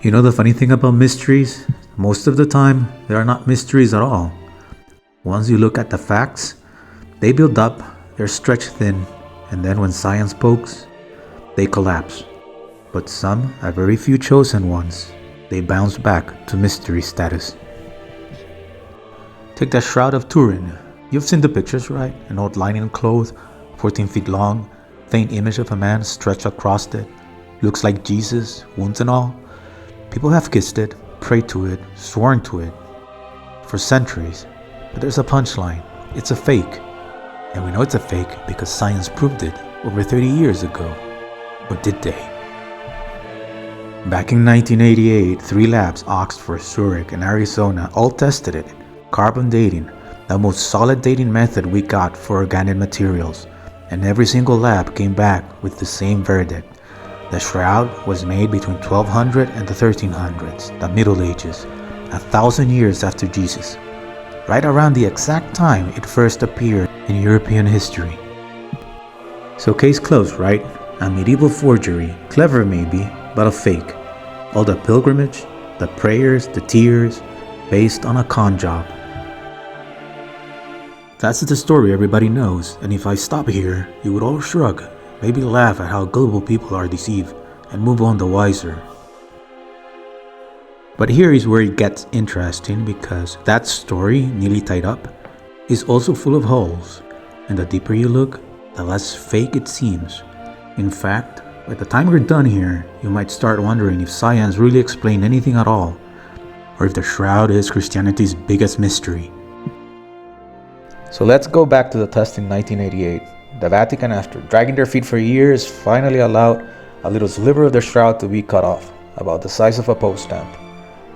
You know the funny thing about mysteries? Most of the time, they are not mysteries at all. Once you look at the facts, they build up, they're stretched thin, and then when science pokes, they collapse. But some, a very few chosen ones, they bounce back to mystery status. Take the Shroud of Turin. You've seen the pictures, right? An old linen cloth, 14 feet long, faint image of a man stretched across it. Looks like Jesus, wounds and all. People have kissed it, prayed to it, sworn to it for centuries. But there's a punchline. It's a fake. And we know it's a fake because science proved it over 30 years ago. Or did they? Back in 1988, 3 labs, Oxford, Zurich, and Arizona, all tested it. Carbon dating, the most solid dating method we got for organic materials. And every single lab came back with the same verdict. The shroud was made between 1200 and the 1300s, the Middle Ages, 1,000 years after Jesus, right around the exact time it first appeared in European history. So case closed, right? A medieval forgery, clever maybe, but a fake. All the pilgrimage, the prayers, the tears, based on a con job. That's the story everybody knows, and if I stop here, you would all shrug, maybe laugh at how gullible people are deceived, and move on the wiser. But here is where it gets interesting, because that story, neatly tied up, is also full of holes, and the deeper you look, the less fake it seems. In fact, by the time we're done here, you might start wondering if science really explained anything at all, or if the shroud is Christianity's biggest mystery. So let's go back to the test in 1988. The Vatican, after dragging their feet for years, finally allowed a little sliver of the shroud to be cut off, about the size of a post stamp.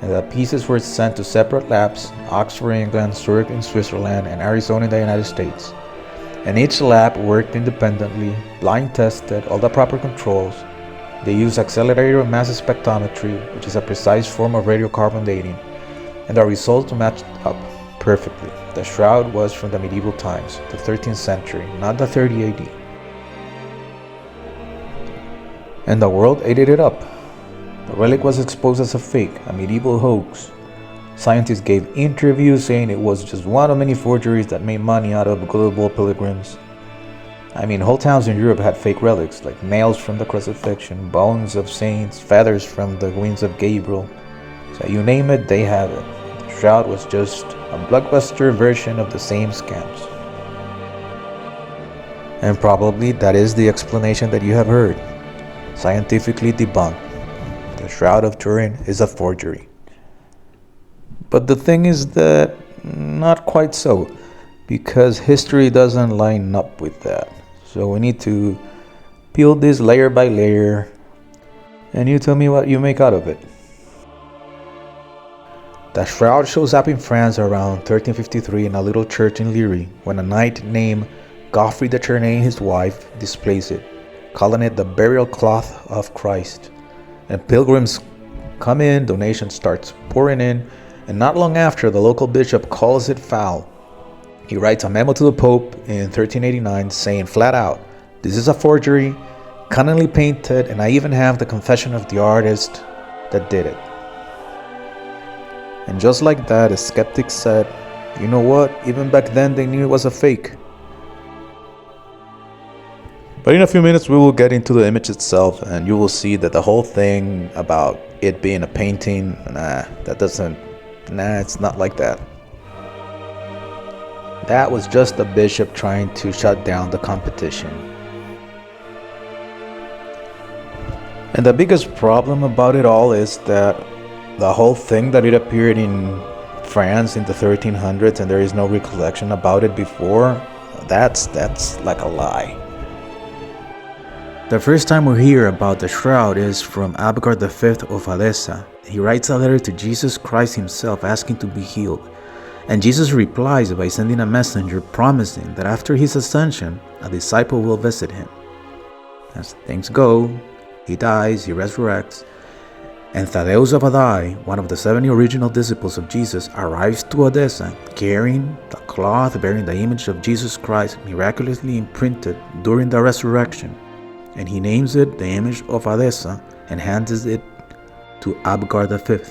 And the pieces were sent to separate labs, Oxford, England, Zurich in Switzerland, and Arizona in the United States. And each lab worked independently, blind tested all the proper controls. They used accelerator mass spectrometry, which is a precise form of radiocarbon dating, and the results matched up perfectly. The shroud was from the medieval times, the 13th century, not the 30 AD. And the world ate it up. The relic was exposed as a fake, a medieval hoax. Scientists gave interviews saying it was just one of many forgeries that made money out of gullible pilgrims. I mean, whole towns in Europe had fake relics, like nails from the crucifixion, bones of saints, feathers from the wings of Gabriel. So you name it, they have it. The shroud was just a blockbuster version of the same scams. And probably that is the explanation that you have heard. Scientifically debunked. The Shroud of Turin is a forgery. But the thing is that not quite so, because history doesn't line up with that. So we need to peel this layer by layer, and you tell me what you make out of it. The shroud shows up in France around 1353 in a little church in Liry, when a knight named Godfrey de Chernay and his wife displace it, calling it the burial cloth of Christ. And pilgrims come in, donations starts pouring in, and not long after, the local bishop calls it foul. He writes a memo to the Pope in 1389 saying flat out, "This is a forgery, cunningly painted, and I even have the confession of the artist that did it." And just like that, a skeptic said, "You know what? Even back then they knew it was a fake." But in a few minutes we will get into the image itself, and you will see that the whole thing about it being a painting, it's not like that. That was just the bishop trying to shut down the competition. And the biggest problem about it all is that the whole thing that it appeared in France in the 1300s and there is no recollection about it before, that's like a lie. The first time we hear about the shroud is from Abgar V of Edessa. He writes a letter to Jesus Christ himself asking to be healed. And Jesus replies by sending a messenger promising that after his ascension, a disciple will visit him. As things go, he dies, he resurrects, and Thaddeus of Adai, one of the 70 original disciples of Jesus, arrives to Edessa carrying the cloth bearing the image of Jesus Christ miraculously imprinted during the resurrection. And he names it the image of Edessa and hands it to Abgar V.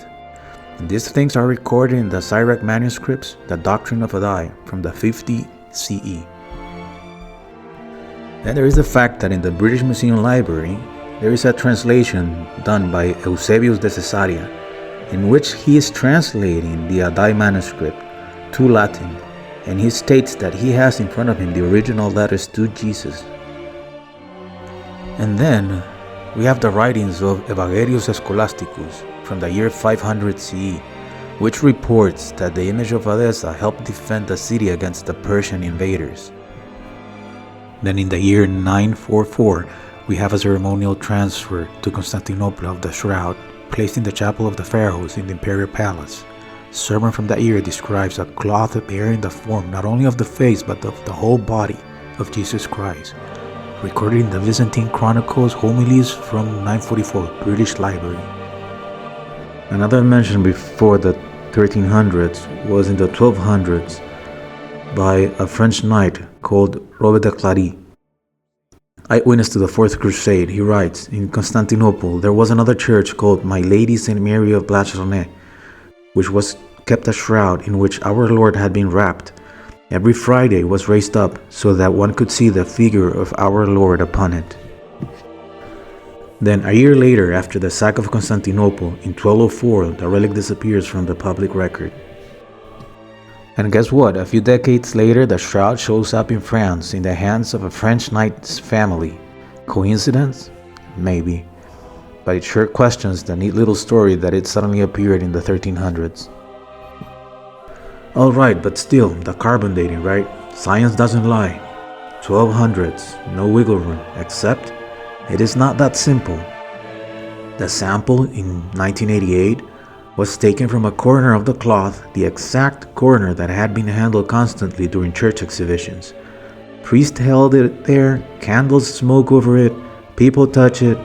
And these things are recorded in the Syriac manuscripts, the Doctrine of Adai, from the 50 CE. Then there is the fact that in the British Museum Library, there is a translation done by Eusebius de Caesarea, in which he is translating the Adai manuscript to Latin, and he states that he has in front of him the original letters to Jesus. And then we have the writings of Evagrius Scholasticus from the year 500 CE, which reports that the image of Edessa helped defend the city against the Persian invaders. Then in the year 944, we have a ceremonial transfer to Constantinople of the shroud, placed in the chapel of the pharaohs in the imperial palace. A sermon from that year describes a cloth bearing the form not only of the face but of the whole body of Jesus Christ, recorded in the Byzantine Chronicles Homilies from 944 British Library. Another mention before the 1300s was in the 1200s by a French knight called Robert de Clary. Eyewitness to the Fourth Crusade, he writes, in Constantinople there was another church called My Lady St. Mary of Blachernae, which was kept a shroud in which our Lord had been wrapped. Every Friday was raised up so that one could see the figure of our Lord upon it. Then a year later, after the sack of Constantinople, in 1204, the relic disappears from the public record. And guess what? A few decades later, the shroud shows up in France in the hands of a French knight's family. Coincidence? Maybe. But it sure questions the neat little story that it suddenly appeared in the 1300s. Alright, but still, the carbon dating, right? Science doesn't lie. 1200s, no wiggle room, except it is not that simple. The sample in 1988 was taken from a corner of the cloth, the exact corner that had been handled constantly during church exhibitions. Priests held it there, candles smoke over it, people touch it,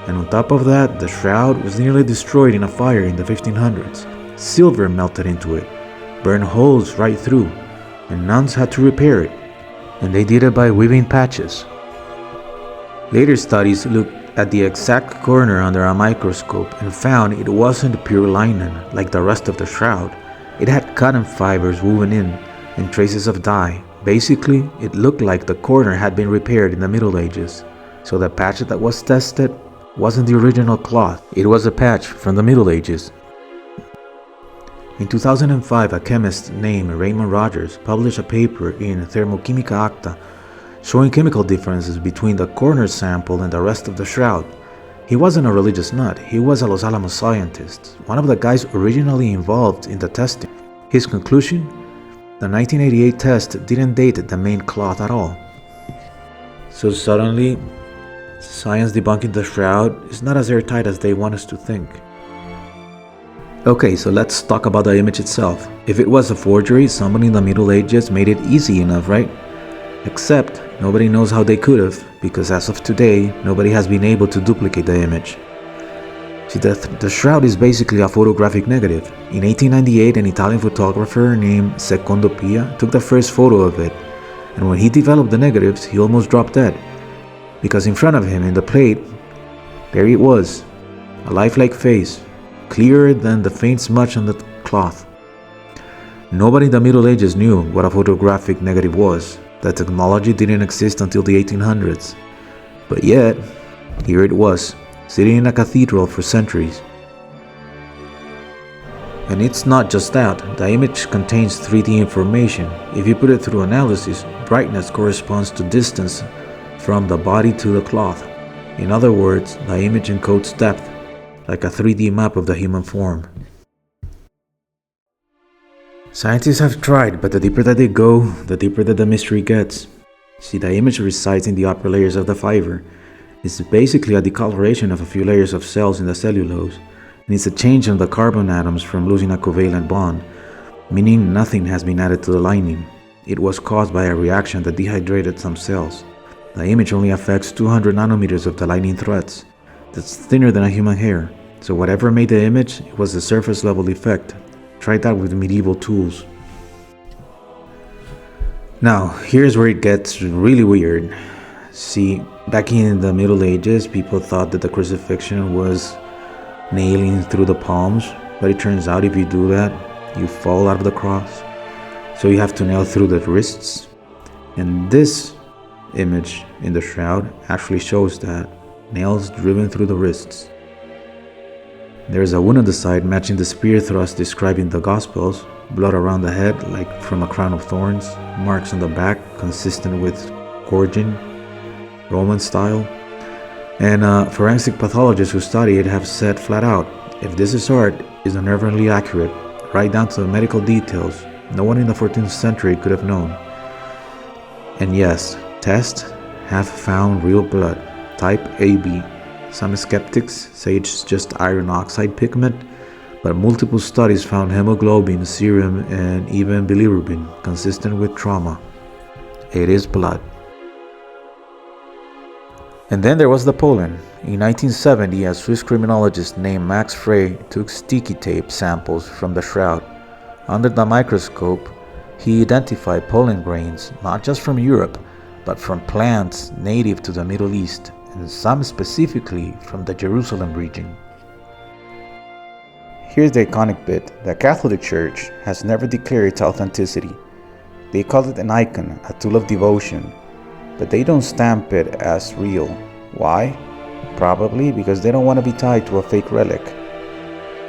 and on top of that, the shroud was nearly destroyed in a fire in the 1500s. Silver melted into it, burned holes right through, and nuns had to repair it, and they did it by weaving patches. Later studies looked at the exact corner under a microscope and found it wasn't pure linen like the rest of the shroud. It had cotton fibers woven in and traces of dye. Basically, it looked like the corner had been repaired in the Middle Ages. So the patch that was tested wasn't the original cloth, it was a patch from the Middle Ages. In 2005, a chemist named Raymond Rogers published a paper in Thermochimica Acta showing chemical differences between the corner sample and the rest of the shroud. He wasn't a religious nut, he was a Los Alamos scientist, one of the guys originally involved in the testing. His conclusion? The 1988 test didn't date the main cloth at all. So suddenly, science debunking the shroud is not as airtight as they want us to think. Okay, so let's talk about the image itself. If it was a forgery, somebody in the Middle Ages made it easy enough, right? Except, nobody knows how they could have, because as of today, nobody has been able to duplicate the image. See, the shroud is basically a photographic negative. In 1898, an Italian photographer named Secondo Pia took the first photo of it, and when he developed the negatives, he almost dropped dead. Because in front of him, in the plate, there it was, a lifelike face, clearer than the faint smudge on the cloth. Nobody in the Middle Ages knew what a photographic negative was. The technology didn't exist until the 1800s. But yet, here it was, sitting in a cathedral for centuries. And it's not just that, the image contains 3D information. If you put it through analysis, brightness corresponds to distance from the body to the cloth. In other words, the image encodes depth, like a 3D map of the human form. Scientists have tried, but the deeper that they go, the deeper that the mystery gets. See, the image resides in the upper layers of the fiber. It's basically a decoloration of a few layers of cells in the cellulose, and it's a change in the carbon atoms from losing a covalent bond, meaning nothing has been added to the lining. It was caused by a reaction that dehydrated some cells. The image only affects 200 nanometers of the lining threads. That's thinner than a human hair. So whatever made the image, it was a surface level effect. Try that with medieval tools. Now, here's where it gets really weird. See, back in the Middle Ages, people thought that the crucifixion was nailing through the palms, but it turns out if you do that, you fall out of the cross. So you have to nail through the wrists. And this image in the shroud actually shows that, nails driven through the wrists. There's a wound on the side matching the spear thrust described in the Gospels, blood around the head like from a crown of thorns, marks on the back consistent with gorging, Roman style. And forensic pathologists who study it have said flat out, if this is art, is unnervingly accurate, right down to the medical details. No one in the 14th century could have known. And yes, tests have found real blood, type AB. Some skeptics say it's just iron oxide pigment, but multiple studies found hemoglobin, serum, and even bilirubin consistent with trauma. It is blood. And then there was the pollen. In 1970, a Swiss criminologist named Max Frey took sticky tape samples from the shroud. Under the microscope, he identified pollen grains not just from Europe, but from plants native to the Middle East, and some specifically from the Jerusalem region. Here's the iconic bit. The Catholic Church has never declared its authenticity. They call it an icon, a tool of devotion, but they don't stamp it as real. Why? Probably because they don't want to be tied to a fake relic.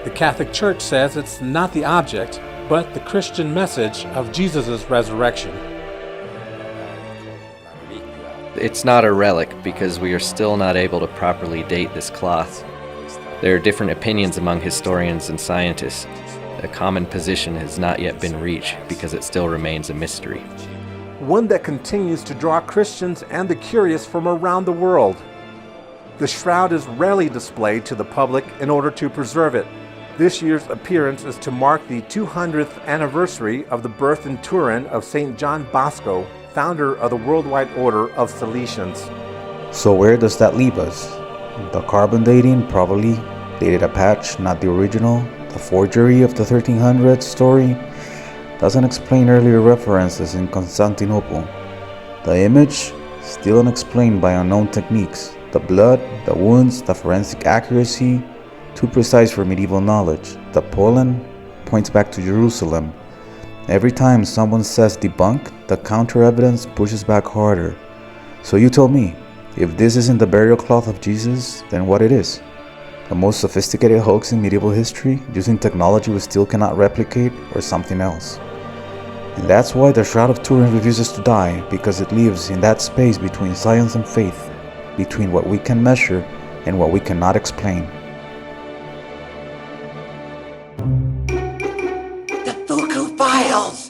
The Catholic Church says it's not the object, but the Christian message of Jesus' resurrection. It's not a relic because we are still not able to properly date this cloth. There are different opinions among historians and scientists. A common position has not yet been reached because it still remains a mystery. One that continues to draw Christians and the curious from around the world. The shroud is rarely displayed to the public in order to preserve it. This year's appearance is to mark the 200th anniversary of the birth in Turin of St. John Bosco, founder of the Worldwide Order of Salesians. So where does that leave us? The carbon dating probably dated a patch, not the original. The forgery of the 1300s story doesn't explain earlier references in Constantinople. The image still unexplained by unknown techniques. The blood, the wounds, the forensic accuracy, too precise for medieval knowledge. The pollen points back to Jerusalem. Every time someone says debunk, the counter evidence pushes back harder. So you tell me, if this isn't the burial cloth of Jesus, then what it is? The most sophisticated hoax in medieval history, using technology we still cannot replicate, or something else? And that's why the Shroud of Turin refuses to die, because it lives in that space between science and faith, between what we can measure and what we cannot explain. The Fuku Files!